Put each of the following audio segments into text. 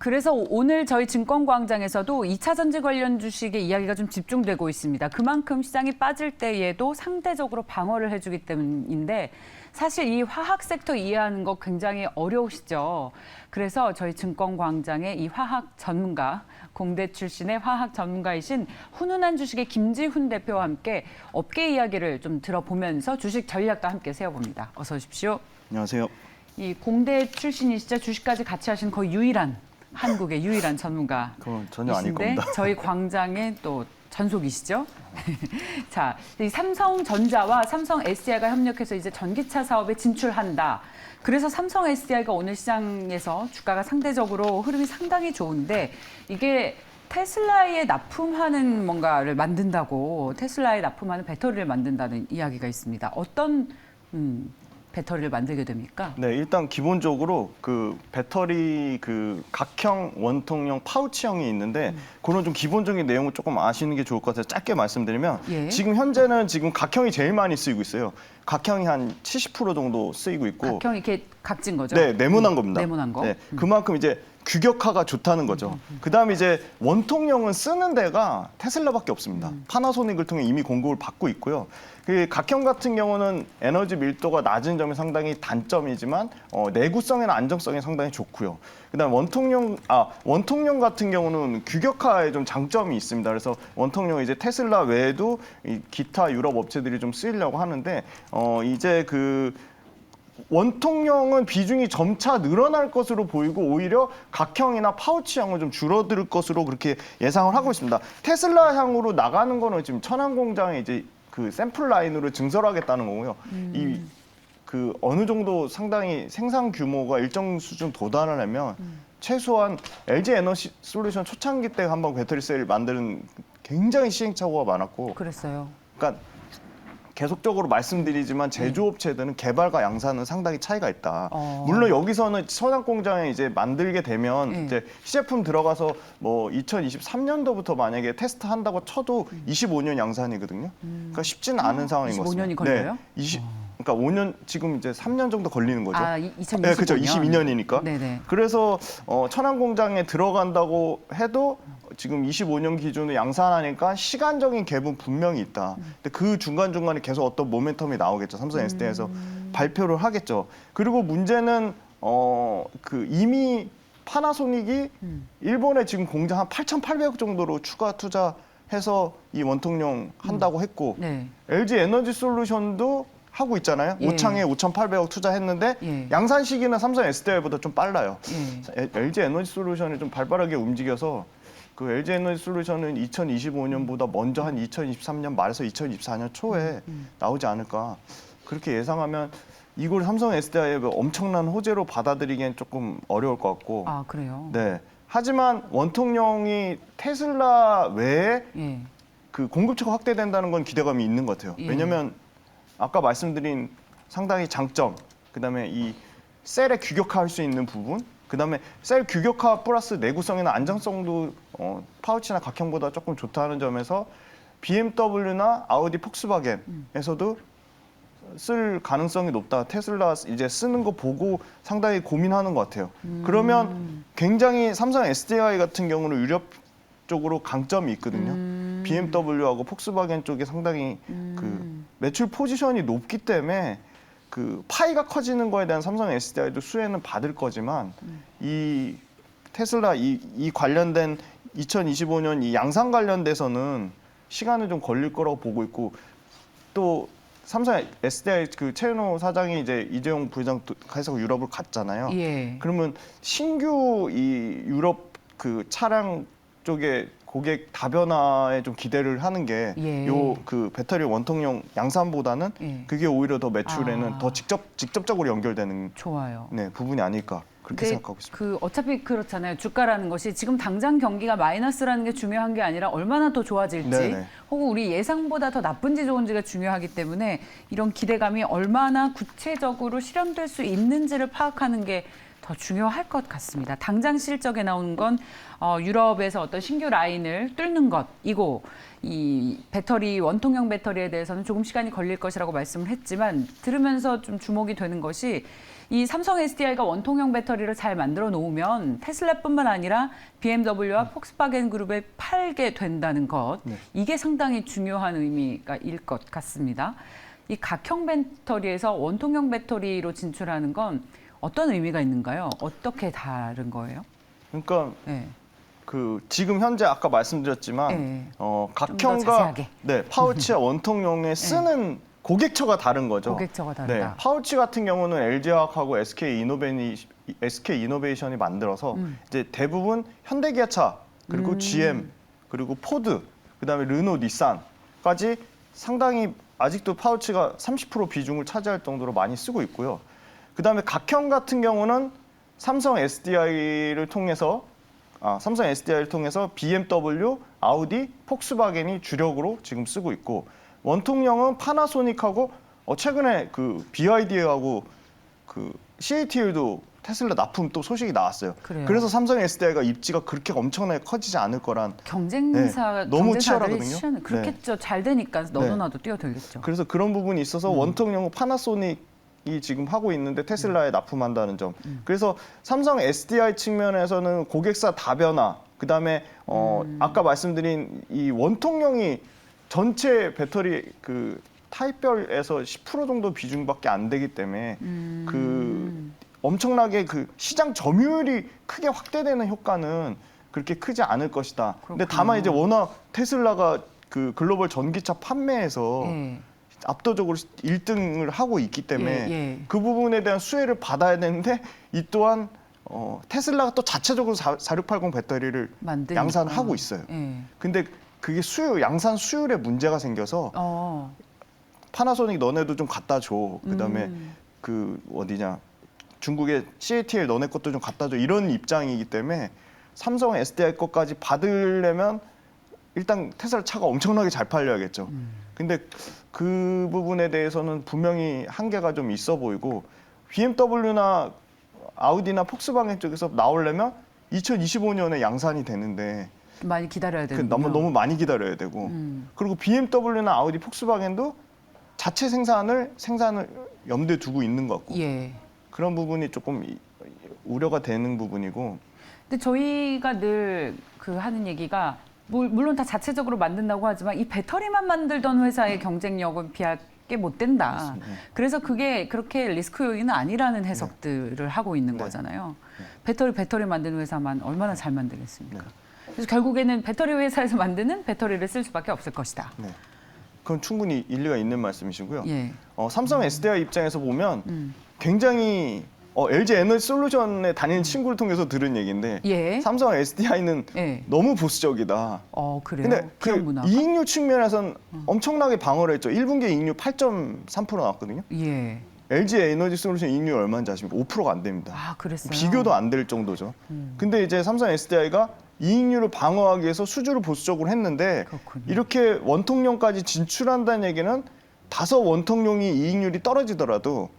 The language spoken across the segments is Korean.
그래서 오늘 저희 증권광장에서도 2차 전지 관련 주식의 이야기가 좀 집중되고 있습니다. 그만큼 시장이 빠질 때에도 상대적으로 방어를 해주기 때문인데 사실 이 화학 섹터 이해하는 거 굉장히 어려우시죠. 그래서 저희 증권광장의 이 화학 전문가, 공대 출신의 화학 전문가이신 훈훈한 주식의 김지훈 대표와 함께 업계 이야기를 좀 들어보면서 주식 전략도 함께 세워봅니다. 어서 오십시오. 안녕하세요. 이 공대 출신이시죠. 주식까지 같이 하신 거의 유일한 한국의 유일한 전문가. 그건 전혀 아닐 겁니다. 저희 광장의 또 전속이시죠. 자, 이 삼성전자와 삼성 SDI가 협력해서 이제 전기차 사업에 진출한다. 그래서 삼성 SDI가 오늘 시장에서 주가가 상대적으로 흐름이 상당히 좋은데 이게 테슬라에 납품하는 뭔가를 만든다고 테슬라에 납품하는 배터리를 만든다는 이야기가 있습니다. 어떤 배터리를 만들게 됩니까? 네, 일단 기본적으로 그 배터리 그 각형, 원통형, 파우치형이 있는데 그런 좀 기본적인 내용을 조금 아시는 게 좋을 것 같아서 짧게 말씀드리면 예. 지금 현재는 지금 각형이 제일 많이 쓰이고 있어요. 각형이 한 70% 정도 쓰이고 있고 각형 이렇게 각진 거죠? 네, 네모난 겁니다. 네모난 거? 네, 그만큼 이제 규격화가 좋다는 거죠. 그다음에 이제 원통형은 쓰는 데가 테슬라밖에 없습니다. 파나소닉을 통해 이미 공급을 받고 있고요. 그 각형 같은 경우는 에너지 밀도가 낮은 점이 상당히 단점이지만 내구성이나 안정성이 상당히 좋고요. 그다음 원통형 같은 경우는 규격화에 좀 장점이 있습니다. 그래서 원통형 이제 테슬라 외에도 이 기타 유럽 업체들이 좀 쓰이려고 하는데 이제 그 원통형은 비중이 점차 늘어날 것으로 보이고 오히려 각형이나 파우치형은 좀 줄어들 것으로 그렇게 예상을 하고 있습니다. 테슬라향으로 나가는 거는 지금 천안 공장에 이제 그 샘플 라인으로 증설하겠다는 거고요. 이 그 어느 정도 상당히 생산 규모가 일정 수준 도달하려면 최소한 LG 에너지 솔루션 초창기 때 한번 배터리 셀을 만드는 굉장히 시행착오가 많았고 그랬어요. 그러니까 계속적으로 말씀드리지만 제조업체들은 개발과 양산은 상당히 차이가 있다. 물론 여기서는 천안 공장에 이제 만들게 되면 이제 시제품 들어가서 뭐 2023년도부터 만약에 테스트 한다고 쳐도 25년 양산이거든요. 그러니까 쉽지는 않은 상황인 것 같습니다. 25년이 걸려요? 네, 그러니까 5년 지금 이제 3년 정도 걸리는 거죠. 아, 2025년. 네, 그렇죠. 22년이니까. 네네. 그래서 천안 공장에 들어간다고 해도 지금 25년 기준으로 양산하니까 시간적인 갭은 분명히 있다. 근데 그 중간중간에 계속 어떤 모멘텀이 나오겠죠. 삼성 SDI에서 발표를 하겠죠. 그리고 문제는 그 이미 파나소닉이 일본에 지금 공장 한 8,800억 정도로 추가 투자해서 이 원통형 한다고 했고 네. LG 에너지 솔루션도 하고 있잖아요. 예. 오창에 5,800억 투자했는데 예. 양산 시기는 삼성 SDI보다 좀 빨라요. 예. LG 에너지 솔루션이 좀 발빠르게 움직여서 그 LG 에너지 솔루션은 2025년보다 먼저 한 2023년 말에서 2024년 초에 나오지 않을까. 그렇게 예상하면 이걸 삼성 SDI의 엄청난 호재로 받아들이기엔 조금 어려울 것 같고. 아, 그래요? 네. 하지만 원통형이 테슬라 외에 예. 그 공급처가 확대된다는 건 기대감이 있는 것 같아요. 예. 왜냐하면 아까 말씀드린 상당히 장점, 그다음에 이 셀에 규격화할 수 있는 부분, 그다음에 셀 규격화 플러스 내구성이나 안정성도 파우치나 각형보다 조금 좋다는 점에서 BMW나 아우디, 폭스바겐에서도 쓸 가능성이 높다. 테슬라 이제 쓰는 거 보고 상당히 고민하는 것 같아요. 그러면 굉장히 삼성 SDI 같은 경우는 유럽 쪽으로 강점이 있거든요. BMW하고 폭스바겐 쪽에 상당히 그 매출 포지션이 높기 때문에 그 파이가 커지는 거에 대한 삼성 SDI도 수혜는 받을 거지만 이 테슬라 이 관련된 2025년 이 양산 관련돼서는 시간은 좀 걸릴 거라고 보고 있고 또 삼성 SDI 그 최은호 사장이 이제 이재용 부회장 해서 유럽을 갔잖아요. 예. 그러면 신규 이 유럽 그 차량 쪽에 고객 다변화에 좀 기대를 하는 게 예. 요 그 배터리 원통형 양산보다는 예. 그게 오히려 더 매출에는 더 직접적으로 연결되는 좋아요. 네, 부분이 아닐까 그렇게 생각하고 있습니다. 그 어차피 그렇잖아요. 주가라는 것이 지금 당장 경기가 마이너스라는 게 중요한 게 아니라 얼마나 더 좋아질지 네네. 혹은 우리 예상보다 더 나쁜지 좋은지가 중요하기 때문에 이런 기대감이 얼마나 구체적으로 실현될 수 있는지를 파악하는 게 더 중요할 것 같습니다. 당장 실적에 나오는 건 유럽에서 어떤 신규 라인을 뚫는 것이고 이 배터리 원통형 배터리에 대해서는 조금 시간이 걸릴 것이라고 말씀을 했지만 들으면서 좀 주목이 되는 것이 이 삼성 SDI가 원통형 배터리를 잘 만들어 놓으면 테슬라뿐만 아니라 BMW와 폭스바겐 그룹에 팔게 된다는 것. 네. 이게 상당히 중요한 의미가 일 것 같습니다. 이 각형 배터리에서 원통형 배터리로 진출하는 건 어떤 의미가 있는가요? 어떻게 다른 거예요? 그러니까 네. 그 지금 현재 아까 말씀드렸지만 네. 각형과 자세하게. 네, 파우치와 원통용에 쓰는 고객처가 다른 거죠. 고객처가 네, 다르다. 파우치 같은 경우는 LG화학하고 SK 이노베이션이 만들어서 이제 대부분 현대기아차 그리고 GM 그리고 포드 그다음에 르노, 닛산까지 상당히 아직도 파우치가 30% 비중을 차지할 정도로 많이 쓰고 있고요. 그다음에 각형 같은 경우는 삼성 SDI를 통해서 BMW, 아우디, 폭스바겐이 주력으로 지금 쓰고 있고 원통형은 파나소닉하고 최근에 그 BYD하고 그 CATL도 테슬라 납품 또 소식이 나왔어요. 그래요. 그래서 삼성 SDI가 입지가 그렇게 엄청나게 커지지 않을 거란. 경쟁사 네, 너무 경쟁사들이 치열하거든요. 그렇겠죠. 잘 되니까 너도 네. 나도 뛰어들겠죠. 그래서 그런 부분이 있어서 원통형은 파나소닉이 지금 하고 있는데 테슬라에 납품한다는 점. 그래서 삼성 SDI 측면에서는 고객사 다변화, 그다음에 아까 말씀드린 이 원통형이 전체 배터리 그 타입별에서 10% 정도 비중밖에 안 되기 때문에 그 엄청나게 그 시장 점유율이 크게 확대되는 효과는 그렇게 크지 않을 것이다. 근데 다만 이제 워낙 테슬라가 그 글로벌 전기차 판매에서 예. 압도적으로 1등을 하고 있기 때문에 예. 그 부분에 대한 수혜를 받아야 되는데 이 또한 테슬라가 또 자체적으로 4680 배터리를 만드니까. 양산하고 있어요. 예. 근데 그게 양산 수율에 문제가 생겨서 파나소닉 너네도 좀 갖다 줘. 그다음에 그 어디냐 중국의 CATL 너네 것도 좀 갖다 줘. 이런 입장이기 때문에 삼성 SDI 것까지 받으려면 일단 테슬라 차가 엄청나게 잘 팔려야겠죠. 근데 그 부분에 대해서는 분명히 한계가 좀 있어 보이고 BMW나 아우디나 폭스바겐 쪽에서 나오려면 2025년에 양산이 되는데 많이 기다려야 되는 너무 많이 기다려야 되고 그리고 BMW나 아우디, 폭스바겐도 자체 생산을 염두에 두고 있는 것 같고 예. 그런 부분이 조금 우려가 되는 부분이고. 근데 저희가 늘 그 하는 얘기가 물론 다 자체적으로 만든다고 하지만 이 배터리만 만들던 회사의 경쟁력은 비할 게 못 된다. 맞습니다. 그래서 그게 그렇게 리스크 요인은 아니라는 해석들을 하고 있는 거잖아요. 배터리 만드는 회사만 얼마나 잘 만들겠습니까? 그래서 결국에는 배터리 회사에서 만드는 배터리를 쓸 수밖에 없을 것이다. 네. 그건 충분히 일리가 있는 말씀이시고요. 예. 삼성 SDI 입장에서 보면 굉장히 LG 에너지 솔루션에 다니는 친구를 통해서 들은 얘기인데 예. 삼성 SDI는 예. 너무 보수적이다. 그래요. 근데 기업 그 문화가. 이익률 측면에서는 엄청나게 방어를 했죠. 1분기 이익률 8.3% 나왔거든요. 예. LG 에너지 솔루션 이익률 얼마인지 아십니까? 5%가 안 됩니다. 그랬어요. 비교도 안 될 정도죠. 근데 이제 삼성 SDI가 이익률을 방어하기 위해서 수주를 보수적으로 했는데 그렇군요. 이렇게 원통용까지 진출한다는 얘기는 다소 원통용이 이익률이 떨어지더라도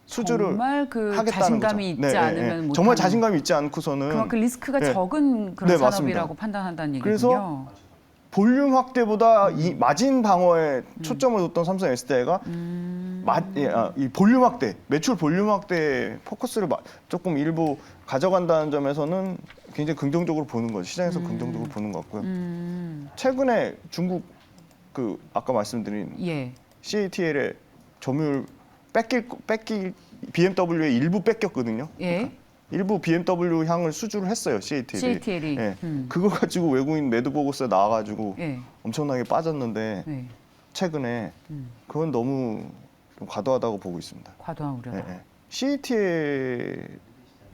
수주를 정말 그 하겠다는 자신감이 거죠. 있지 않으면 못 정말 하는. 자신감이 있지 않고서는 그만큼 리스크가 네. 적은 그런 네, 산업이라고 맞습니다. 판단한다는 얘기군요. 그래서 볼륨 확대보다 이 마진 방어에 초점을 뒀던 삼성 SDI가 이 볼륨 확대, 매출 볼륨 확대 포커스를 조금 일부 가져간다는 점에서는 굉장히 긍정적으로 보는 거죠. 시장에서 긍정적으로 보는 것 같고요. 최근에 중국 그 아까 말씀드린 예. CATL의 점유율 뺏길 BMW의 일부 뺏겼거든요. 예. 일부 BMW 향을 수주를 했어요, CATL이. CATL이. 예. 그거 가지고 외국인 매도 보고서 나와가지고 예. 엄청나게 빠졌는데 네. 최근에 그건 너무 좀 과도하다고 보고 있습니다. 과도한 우려다. 예, 예.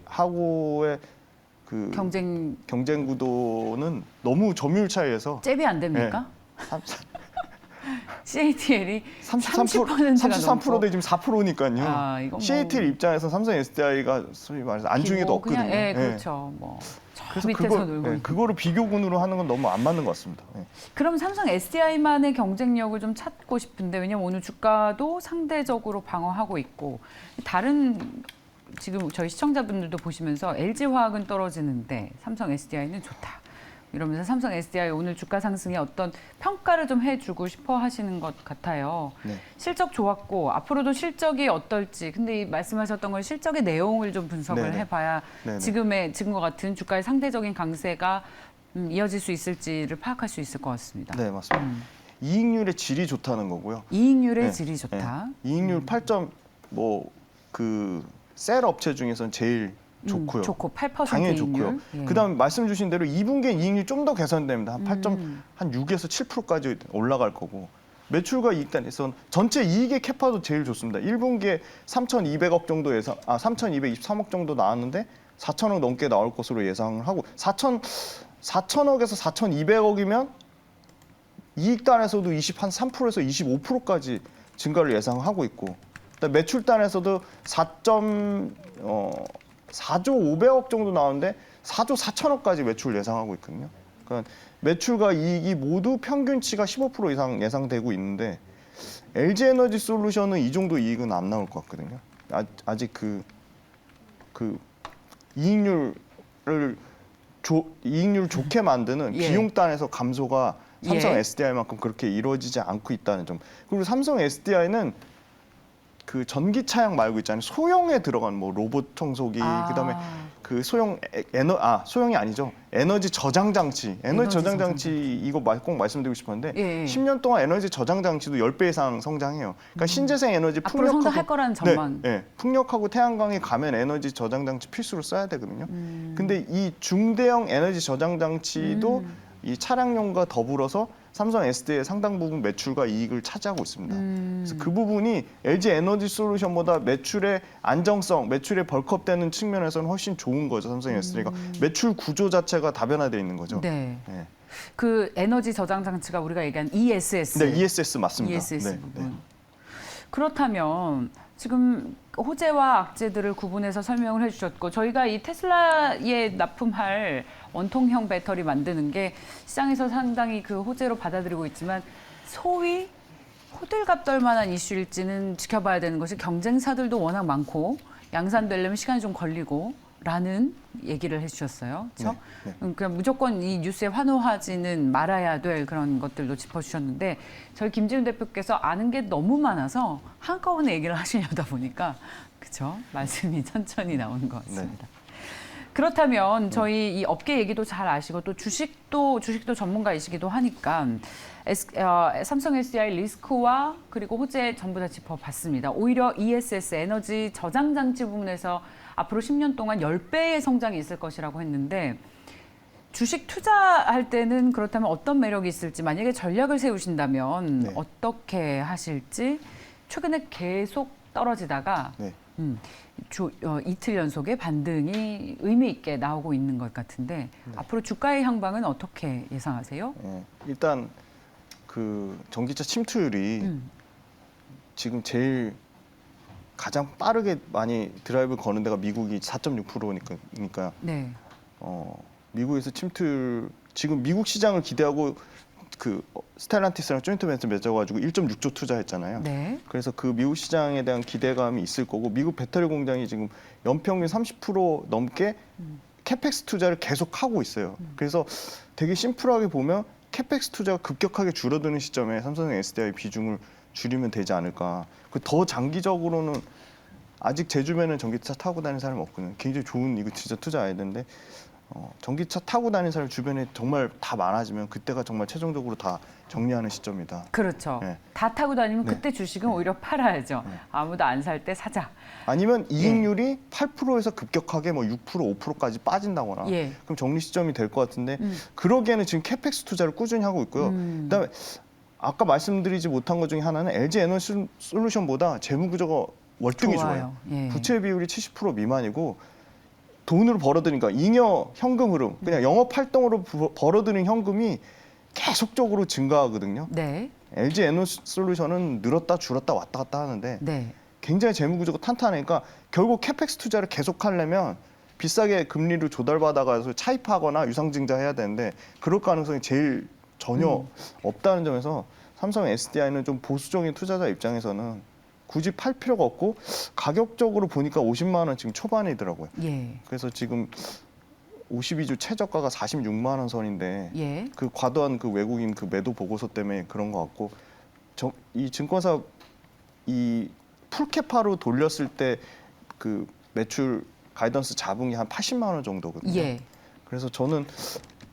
CATL하고의 그 경쟁 경쟁 구도는 너무 점유율 차이에서 잽이 안 됩니까? 네. CATL이 33%대 33%가 지금 4%니까요. 이건 뭐- CATL 입장에서 삼성 SDI가 소위 말해서 안중에도 없거든요. 그냥, 예. 그렇죠. 뭐 저 그래서 밑에서 놀고 있는. 그거를 비교군으로 하는 건 너무 안 맞는 것 같습니다. 예. 그럼 삼성 SDI만의 경쟁력을 좀 찾고 싶은데 왜냐면 오늘 주가도 상대적으로 방어하고 있고 다른 지금 저희 시청자분들도 보시면서 LG화학은 떨어지는데 삼성 SDI는 좋다. 이러면서 삼성 SDI 오늘 주가 상승에 어떤 평가를 좀 해주고 싶어 하시는 것 같아요. 네. 실적 좋았고 앞으로도 실적이 어떨지. 근데 이 말씀하셨던 건 실적의 내용을 좀 분석을 네네. 해봐야 네네. 지금과 같은 주가의 상대적인 강세가 이어질 수 있을지를 파악할 수 있을 것 같습니다. 네, 맞습니다. 이익률의 질이 좋다는 거고요. 이익률의 네, 질이 좋다. 이익률 8점 셀 업체 중에서는 제일 좋고요. 좋고 8% 당연히 이익률. 좋고요. 예. 그다음 말씀 주신 대로 2분기에 이익률 좀 더 개선됩니다. 한 6에서 7%까지 올라갈 거고. 매출과 이익 단에선 전체 이익의 캐파도 제일 좋습니다. 1분기에 3,200억 정도 3,223억 정도 나왔는데 4,000억 넘게 나올 것으로 예상을 하고 4,000억에서 4,200억이면 이익 단에서도 3%에서 25%까지 증가를 예상하고 있고 매출 단에서도 4조 500억 정도 나오는데 4조 4천억까지 매출 예상하고 있거든요. 그러니까 매출과 이익이 모두 평균치가 15% 이상 예상되고 있는데 LG에너지솔루션은 이 정도 이익은 안 나올 것 같거든요. 아직 그 이익률 좋게 만드는 예. 비용 단에서 감소가 삼성 예. SDI만큼 그렇게 이루어지지 않고 있다는 점. 그리고 삼성 SDI는 그 전기 차량 말고 있잖아요. 소형에 들어간 뭐 로봇 청소기, 그다음에 그 소형이 아니죠. 에너지 저장 장치. 에너지 저장 장치 이거 꼭 말씀드리고 싶었는데 예. 10년 동안 에너지 저장 장치도 10배 이상 성장해요. 그러니까 신재생 에너지 앞으로 성장할 거라는 전망. 네, 풍력하고 태양광이 가면 에너지 저장 장치 필수로 써야 되거든요. 근데 이 중대형 에너지 저장 장치도 이 차량용과 더불어서 삼성 SDI의 상당 부분 매출과 이익을 차지하고 있습니다. 그래서 그 부분이 LG 에너지 솔루션보다 매출의 안정성, 매출의 벌크업되는 측면에서는 훨씬 좋은 거죠. 삼성 SDI가 매출 구조 자체가 다변화되어 있는 거죠. 네. 네. 그 에너지 저장 장치가 우리가 얘기한 ESS. 네, ESS 맞습니다. ESS 네, 부분. 네. 그렇다면 지금 호재와 악재들을 구분해서 설명을 해주셨고 저희가 이 테슬라에 납품할 원통형 배터리 만드는 게 시장에서 상당히 그 호재로 받아들이고 있지만 소위 호들갑 떨 만한 이슈일지는 지켜봐야 되는 것이 경쟁사들도 워낙 많고 양산되려면 시간이 좀 걸리고 라는 얘기를 해주셨어요. 그렇죠? 네, 그냥 무조건 이 뉴스에 환호하지는 말아야 될 그런 것들도 짚어주셨는데 저희 김지훈 대표께서 아는 게 너무 많아서 한꺼번에 얘기를 하시려다 보니까 그렇죠? 말씀이 천천히 나오는 것 같습니다. 네. 그렇다면 저희 이 업계 얘기도 잘 아시고 또 주식도 전문가이시기도 하니까 삼성 SDI 리스크와 그리고 호재 전부 다 짚어봤습니다. 오히려 ESS 에너지 저장 장치 부분에서 앞으로 10년 동안 10배의 성장이 있을 것이라고 했는데 주식 투자할 때는 그렇다면 어떤 매력이 있을지 만약에 전략을 세우신다면 네. 어떻게 하실지 최근에 계속 떨어지다가 네. 이틀 연속의 반등이 의미 있게 나오고 있는 것 같은데 앞으로 주가의 향방은 어떻게 예상하세요? 일단 그 전기차 침투율이 지금 제일 가장 빠르게 많이 드라이브 거는 데가 미국이 4.6%니까 네. 미국에서 침투율 지금 미국 시장을 기대하고 그 스텔란티스랑 조인트 벤처 맺어가지고 1.6조 투자했잖아요. 네. 그래서 그 미국 시장에 대한 기대감이 있을 거고 미국 배터리 공장이 지금 연평균 30% 넘게 캐펙스 투자를 계속 하고 있어요. 그래서 되게 심플하게 보면 캐펙스 투자가 급격하게 줄어드는 시점에 삼성 SDI 비중을 줄이면 되지 않을까. 더 장기적으로는 아직 제 주변에는 전기차 타고 다니는 사람이 없거든요. 굉장히 좋은 이거 진짜 투자해야 되는데 전기차 타고 다니는 사람 주변에 정말 다 많아지면 그때가 정말 최종적으로 다 정리하는 시점이다. 그렇죠. 네. 다 타고 다니면 네. 그때 주식은 오히려 팔아야죠. 아무도 안 살 때 사자. 아니면 이익률이 8%에서 급격하게 뭐 6%, 5%까지 빠진다거나 예. 그럼 정리 시점이 될 것 같은데 그러기에는 지금 캐펙스 투자를 꾸준히 하고 있고요. 그다음에 아까 말씀드리지 못한 것 중에 하나는 LG 에너지 솔루션보다 재무 구조가 월등히 좋아요. 예. 부채 비율이 70% 미만이고 돈으로 벌어들이니까 잉여 현금 흐름, 그냥 영업 활동으로 벌어들인 현금이 계속적으로 증가하거든요. 네. LG 에너지 솔루션은 늘었다 줄었다 왔다 갔다 하는데 네. 굉장히 재무 구조가 탄탄하니까 결국 캐펙스 투자를 계속하려면 비싸게 금리를 조달받아가서 차입하거나 유상증자 해야 되는데 그럴 가능성이 제일 전혀 없다는 점에서 삼성 SDI는 좀 보수적인 투자자 입장에서는 굳이 팔 필요가 없고 가격적으로 보니까 50만 원 지금 초반이더라고요. 예. 그래서 지금 52주 최저가가 46만 원 선인데 예. 그 과도한 그 외국인 그 매도 보고서 때문에 그런 것 같고 이 증권사 이 풀캐파로 돌렸을 때 그 매출 가이던스 잡은 게 한 80만 원 정도거든요. 예. 그래서 저는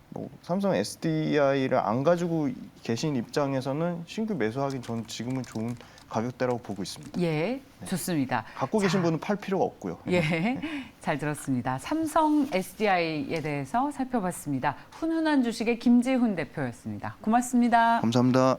뭐 삼성 SDI를 안 가지고 계신 입장에서는 신규 매수하기 저는 지금은 좋은 가격대라고 보고 있습니다. 예. 좋습니다. 갖고 계신 분은 팔 필요가 없고요. 예. 잘 들었습니다. 삼성 SDI에 대해서 살펴봤습니다. 훈훈한 주식의 김재훈 대표였습니다. 고맙습니다. 감사합니다.